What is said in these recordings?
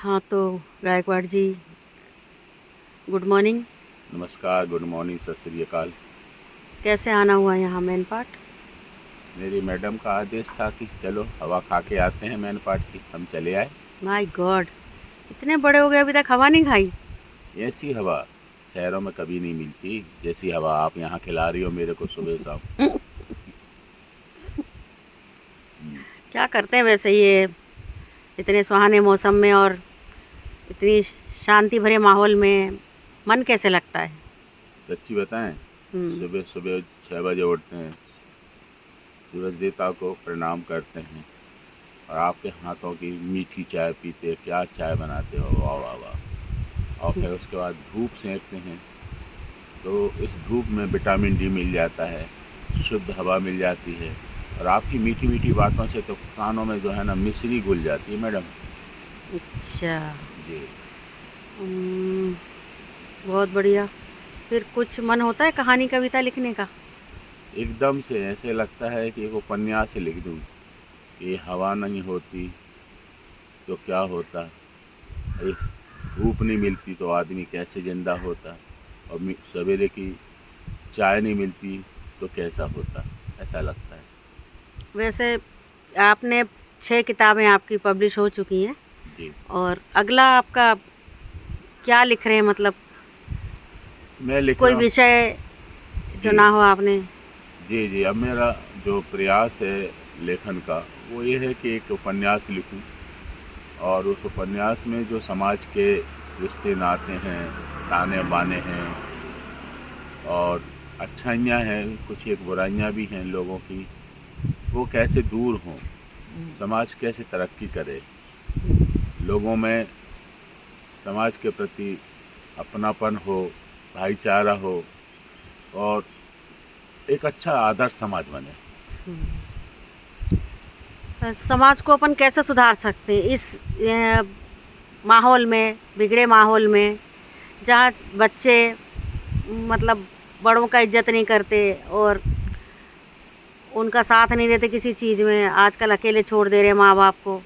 हाँ तो गायकवाड़ जी, good morning. नमस्कार, गुड मॉर्निंग, सत श्री अकाल। कैसे आना हुआ यहाँ मैन पाट? मेरी मैडम का आदेश था कि चलो हवा खा के आते हैं मैन पाट की। हम चले आए। माय गॉड, इतने बड़े हो गए अभी तक हवा नहीं खाई? ऐसी हवा शहरों में कभी नहीं मिलती, जैसी हवा आप यहाँ खिला रही हो मेरे को सुबह शाम। हम्म, क्या करते हैं वैसे ये इतने सुहाने मौसम में और इतनी शांति भरे माहौल में मन कैसे लगता है? सच्ची बताएं, हम्म। सुबह सुबह 6 बजे उठते हैं, सूरज देवता को प्रणाम करते हैं और आपके हाथों की मीठी चाय पीते, क्या चाय बनाते हो, वाह वाह वाह। और फिर उसके बाद धूप सेंकते हैं, तो इस धूप में विटामिन डी मिल जाता है, शुद्ध हवा मिल जाती है। और आपकी मीठी मीठी बातों से तो कानों में जो है ना मिश्री घुल जाती है मैडम। अच्छा। जी। हम्म, बहुत बढ़िया। फिर कुछ मन होता है कहानी कविता लिखने का? एकदम से ऐसे लगता है कि एक उपन्यास लिख दूँ। ये हवा नहीं होती तो क्या होता, अरे धूप नहीं मिलती तो आदमी कैसे ज़िंदा होता, और सवेरे की चाय नहीं मिलती तो कैसा होता, ऐसा लगता है। वैसे आपने 6 किताबें आपकी पब्लिश हो चुकी हैं जी। और अगला आपका क्या लिख रहे हैं, मतलब मैं लिख कोई रहा हूँ। विषय जी चुना हो आपने? जी जी, अब मेरा जो प्रयास है लेखन का, वो ये है कि एक उपन्यास लिखूं, और उस उपन्यास में जो समाज के रिश्ते नाते हैं, ताने बाने हैं, और अच्छाइयाँ हैं, कुछ एक बुराइयाँ भी हैं लोगों की, वो कैसे दूर हों, समाज कैसे तरक्की करे, लोगों में समाज के प्रति अपनापन हो, भाईचारा हो, और एक अच्छा आदर्श समाज बने। समाज को अपन कैसे सुधार सकते हैं इस माहौल में, बिगड़े माहौल में, जहाँ बच्चे मतलब बड़ों का इज्जत नहीं करते और उनका साथ नहीं देते किसी चीज़ में, आजकल अकेले छोड़ दे रहे हैं माँ बाप को।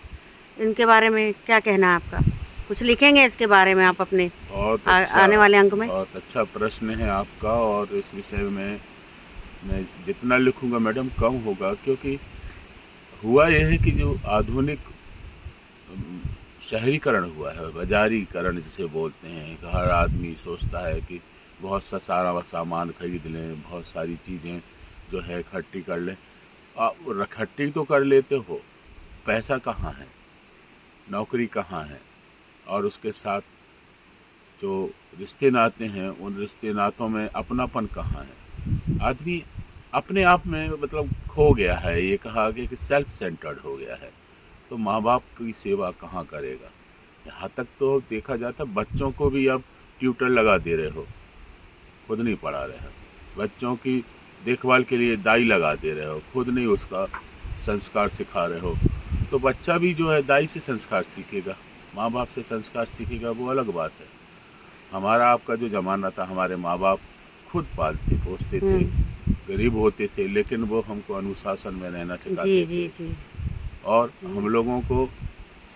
इनके बारे में क्या कहना है आपका? कुछ लिखेंगे इसके बारे में आप अपने बहुत अच्छा, आने वाले अंक में? बहुत अच्छा प्रश्न है आपका, और इस विषय में मैं जितना लिखूंगा मैडम कम होगा, क्योंकि हुआ यह है कि जो आधुनिक अम, शहरीकरण हुआ है, बाजारीकरण जिसे बोलते हैं, कि हर आदमी सोचता है कि बहुत सा सारा सामान खरीद लें, बहुत सारी चीज़ें जो है इकट्ठी कर लें। आप इकट्ठी तो कर लेते हो, पैसा कहाँ है, नौकरी कहाँ है, और उसके साथ जो रिश्ते नाते हैं, उन रिश्ते नातों में अपनापन कहाँ है। आदमी अपने आप में मतलब खो गया है, ये कहा आगे कि सेल्फ सेंटर्ड हो गया है। तो माँ बाप की सेवा कहाँ करेगा। यहाँ तक तो देखा जाता, बच्चों को भी अब ट्यूटर लगा दे रहे हो, खुद नहीं पढ़ा रहे हो। बच्चों की देखभाल के लिए दाई लगा दे रहे हो, खुद नहीं उसका संस्कार सिखा रहे हो। तो बच्चा भी जो है दाई से संस्कार सीखेगा, माँ बाप से संस्कार सीखेगा, वो अलग बात है। हमारा आपका जो ज़माना था, हमारे माँ बाप खुद पालते पोसते थे, हम्म। गरीब होते थे, लेकिन वो हमको अनुशासन में रहना जी सिखाते जी थे। जी। और हम लोगों को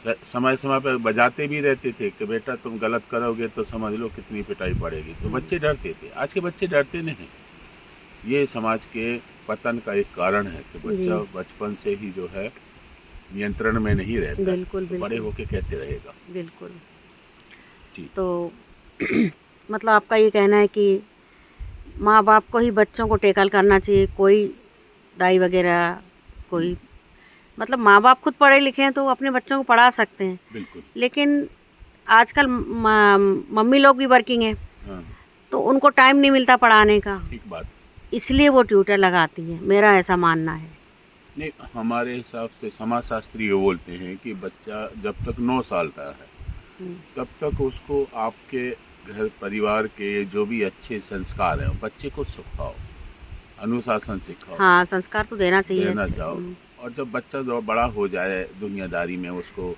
समय समय पर बजाते भी रहते थे कि बेटा तुम गलत करोगे तो समझ लो कितनी पिटाई पड़ेगी। तो हम्म। बच्चे डरते थे, आज के बच्चे डरते नहीं। ये समाज के पतन का एक कारण है कि जी। बच्चा बचपन से ही जो है नियंत्रण में नहीं रहता है, बिल्कुल तो बड़े बिल्कुल। होके कैसे रहेगा। बिल्कुल। जी। तो मतलब आपका ये कहना है कि माँ बाप को ही बच्चों को टेकल करना चाहिए, कोई दाई वगैरह हम्म, कोई, मतलब माँ बाप खुद पढ़े लिखे हैं तो वो अपने बच्चों को पढ़ा सकते हैं। बिल्कुल। लेकिन आजकल मम्मी लोग भी वर्किंग हैं, हाँ, तो उनको टाइम नहीं मिलता पढ़ाने का, ठीक बात। इसलिए वो ट्यूटर लगाती हैं, मेरा ऐसा मानना है। नहीं, हमारे हिसाब से समाज शास्त्री ये बोलते हैं कि बच्चा जब तक 9 साल का है, हम्म। तब तक उसको आपके घर परिवार के जो भी अच्छे संस्कार हैं बच्चे को सिखाओ, अनुशासन सिखाओ, हाँ, संस्कार तो देना चाहिए देना अच्छे। चाहो। और जब बच्चा जो बड़ा हो जाए, दुनियादारी में उसको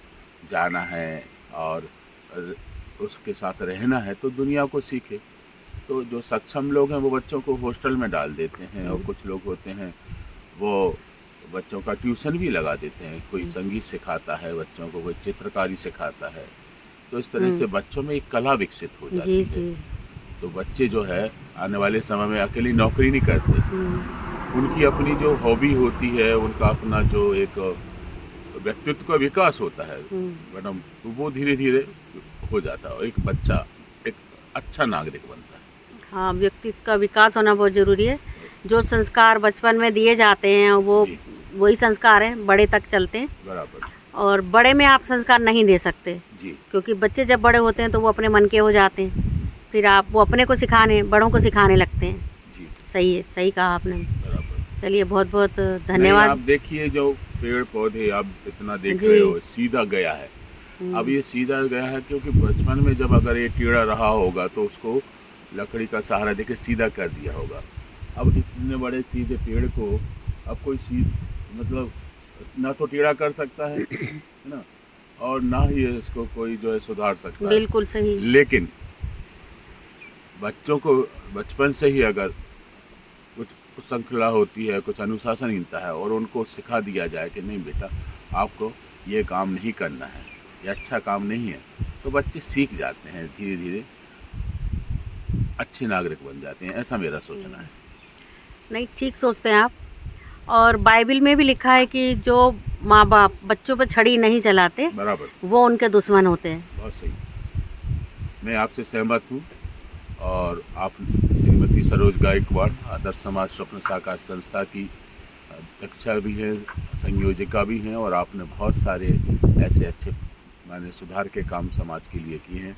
जाना है और उसके साथ रहना है, तो दुनिया को सीखे। तो जो सक्षम लोग हैं वो बच्चों को हॉस्टल में डाल देते हैं, और हम्म। कुछ लोग होते हैं वो बच्चों का ट्यूशन भी लगा देते हैं। कोई संगीत सिखाता है बच्चों को, कोई चित्रकारी सिखाता है, तो इस तरह से बच्चों में एक कला विकसित हो जाती जी है। जी। तो बच्चे जो है आने वाले समय में अकेली नौकरी नहीं करते, उनकी अपनी जो हॉबी होती है, उनका अपना जो एक व्यक्तित्व का विकास होता है मैडम, तो वो धीरे धीरे हो जाता है और एक बच्चा एक अच्छा नागरिक बनता है। हाँ, व्यक्तित्व का विकास होना बहुत ज़रूरी है। जो संस्कार बचपन में दिए जाते हैं वो जी। वही संस्कार हैं, बड़े तक चलते हैं। बराबर। और बड़े में आप संस्कार नहीं दे सकते, जी क्योंकि बच्चे जब बड़े होते हैं तो वो अपने मन के हो जाते हैं, फिर आप वो अपने को सिखाने, बड़ों को सिखाने लगते हैं। जी। सही है, सही कहा आपने। बराबर। चलिए, बहुत बहुत नहीं, धन्यवाद। आप देखिए जो पेड़ पौधे आप इतना देख जी। रहे हो, सीधा गया है। अब ये सीधा गया है क्योंकि बचपन में जब अगर ये टेढ़ा रहा होगा तो उसको लकड़ी का सहारा देके सीधा कर दिया होगा। अब इतने बड़े सीधे पेड़ को अब कोई मतलब ना तो टेढ़ा कर सकता है ना, और ना ही इसको कोई जो है सुधार सकता है। बिल्कुल सही। लेकिन बच्चों को बचपन से ही अगर कुछ श्रृंखला होती है, कुछ अनुशासनहीनता है, और उनको सिखा दिया जाए कि नहीं बेटा आपको ये काम नहीं करना है, ये अच्छा काम नहीं है, तो बच्चे सीख जाते हैं, धीरे धीरे अच्छे नागरिक बन जाते हैं। ऐसा मेरा सोचना है। नहीं, ठीक सोचते हैं आप। और बाइबल में भी लिखा है कि जो माँ बाप बच्चों पर छड़ी नहीं चलाते बराबर। वो उनके दुश्मन होते हैं। बहुत सही, मैं आपसे सहमत हूँ। और आप श्रीमती सरोज गायकवाड़ आदर्श समाज स्वप्न साकार संस्था की अध्यक्षा भी हैं, संयोजिका भी हैं, और आपने बहुत सारे ऐसे अच्छे माने सुधार के काम समाज के लिए किए हैं।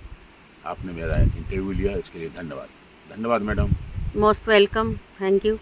आपने मेरा इंटरव्यू लिया, इसके लिए धन्यवाद। धन्यवाद madam. Most welcome, thank you.